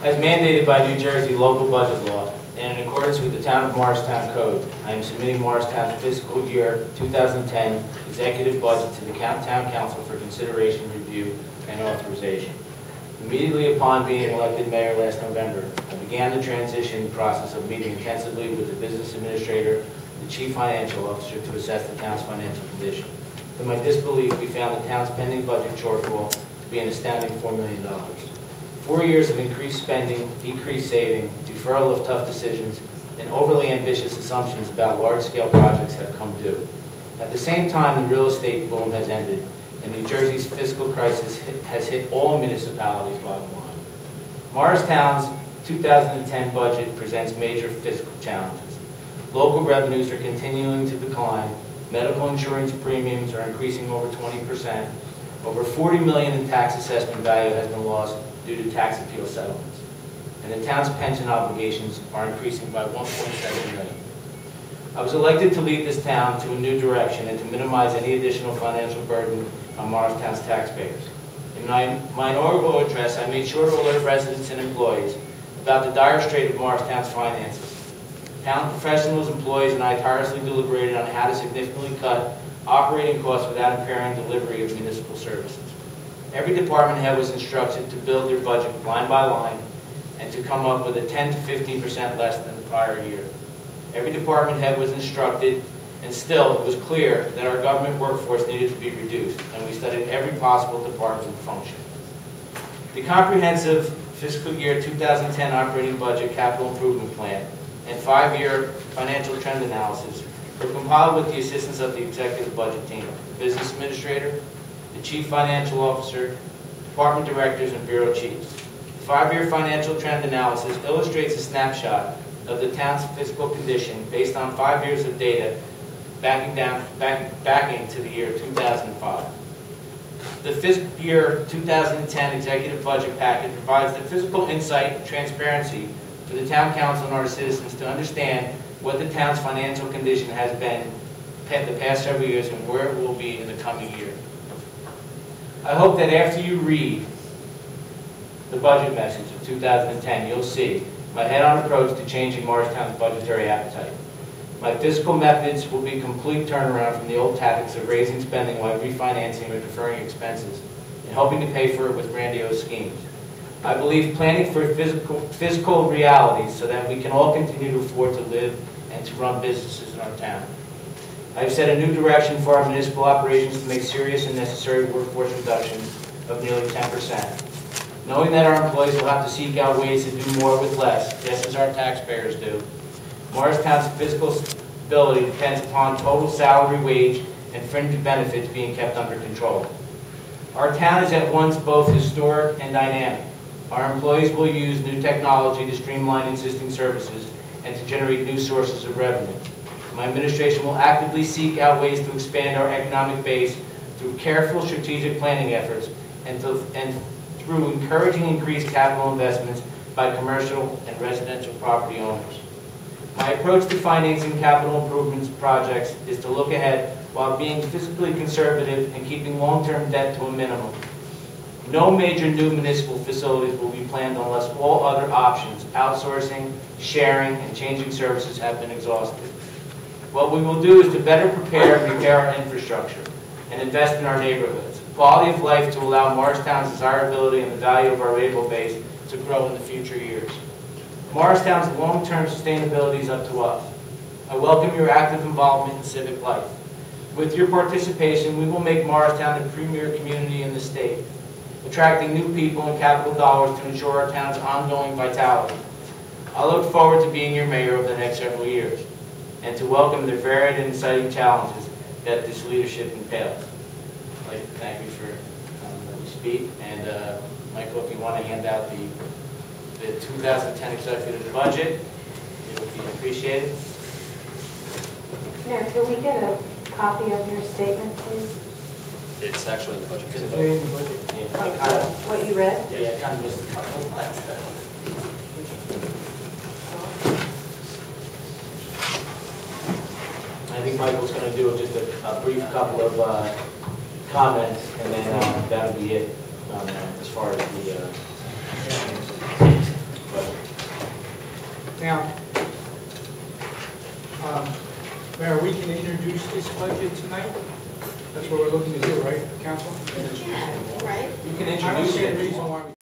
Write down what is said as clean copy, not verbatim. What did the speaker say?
As mandated by New Jersey local budget law, and in accordance with the Town of Morristown Code, I am submitting Morristown's fiscal year 2010 executive budget to the Town Council for consideration, review, and authorization. Immediately upon being elected mayor last November, I began the transition process of meeting intensively with the business administrator, the chief financial officer, to assess the town's financial condition. To my disbelief, we found the town's pending budget shortfall to be an astounding $4 million. 4 years of increased spending, decreased saving, deferral of tough decisions, and overly ambitious assumptions about large-scale projects have come due. At the same time, the real estate boom has ended, and New Jersey's fiscal crisis has hit all municipalities' bottom line. Morristown's 2010 budget presents major fiscal challenges. Local revenues are continuing to decline. Medical insurance premiums are increasing over 20%. Over $40 million in tax assessment value has been lost due to tax appeal settlements. And the town's pension obligations are increasing by $1.7 million. I was elected to lead this town to a new direction and to minimize any additional financial burden on Morristown's taxpayers. In my inaugural address, I made sure to alert residents and employees about the dire strait of Morristown's finances. Town professionals, employees, and I tirelessly deliberated on how to significantly cut operating costs without impairing delivery of municipal services. Every department head was instructed to build their budget line by line and to come up with a 10 to 15% less than the prior year. Every department head was instructed, and still it was clear that our government workforce needed to be reduced, and we studied every possible department and function. The comprehensive fiscal year 2010 operating budget capital improvement plan and 5-year financial trend analysis were compiled with the assistance of the executive budget team, the business administrator, the chief financial officer, department directors, and bureau chiefs. The 5-year financial trend analysis illustrates a snapshot of the town's fiscal condition based on 5 years of data backing to the year 2005. The fiscal year 2010 executive budget packet provides the fiscal insight and transparency for the town council and our citizens to understand what the town's financial condition has been the past several years and where it will be in the coming year. I hope that after you read the budget message of 2010, you'll see my head-on approach to changing Morristown's budgetary appetite. My fiscal methods will be a complete turnaround from the old tactics of raising spending while refinancing or deferring expenses and hoping to pay for it with grandiose schemes. I believe planning for physical realities so that we can all continue to afford to live and to run businesses in our town. I have set a new direction for our municipal operations to make serious and necessary workforce reductions of nearly 10%. Knowing that our employees will have to seek out ways to do more with less, just as our taxpayers do, Morristown's fiscal stability depends upon total salary, wage, and fringe benefits being kept under control. Our town is at once both historic and dynamic. Our employees will use new technology to streamline existing services and to generate new sources of revenue. My administration will actively seek out ways to expand our economic base through careful strategic planning efforts and through encouraging increased capital investments by commercial and residential property owners. My approach to financing capital improvements projects is to look ahead while being fiscally conservative and keeping long-term debt to a minimum. No major new municipal facilities will be planned unless all other options, outsourcing, sharing, and changing services have been exhausted. What we will do is to better prepare and repair our infrastructure and invest in our neighborhoods. Quality of life to allow Morristown's desirability and the value of our labor base to grow in the future years. Morristown's long-term sustainability is up to us. I welcome your active involvement in civic life. With your participation, we will make Morristown the premier community in the state, attracting new people and capital dollars to ensure our town's ongoing vitality. I look forward to being your mayor over the next several years and to welcome the varied and exciting challenges that this leadership entails. I'd like to thank you for letting me speak. And Michael, if you want to hand out the 2010 executive budget, it would be appreciated. Mayor, can we get a copy of your statement, please? It's actually in the budget. Is it in the budget? Yeah. What you read? Yeah, I kind of missed a couple last time. I think Michael's going to do just a brief couple of comments, and then that'll be it as far as the. Morristown. Mayor, we can introduce this budget tonight? That's what we're looking to do, right, Council? We can, right? You can I don't introduce see a it. reason why we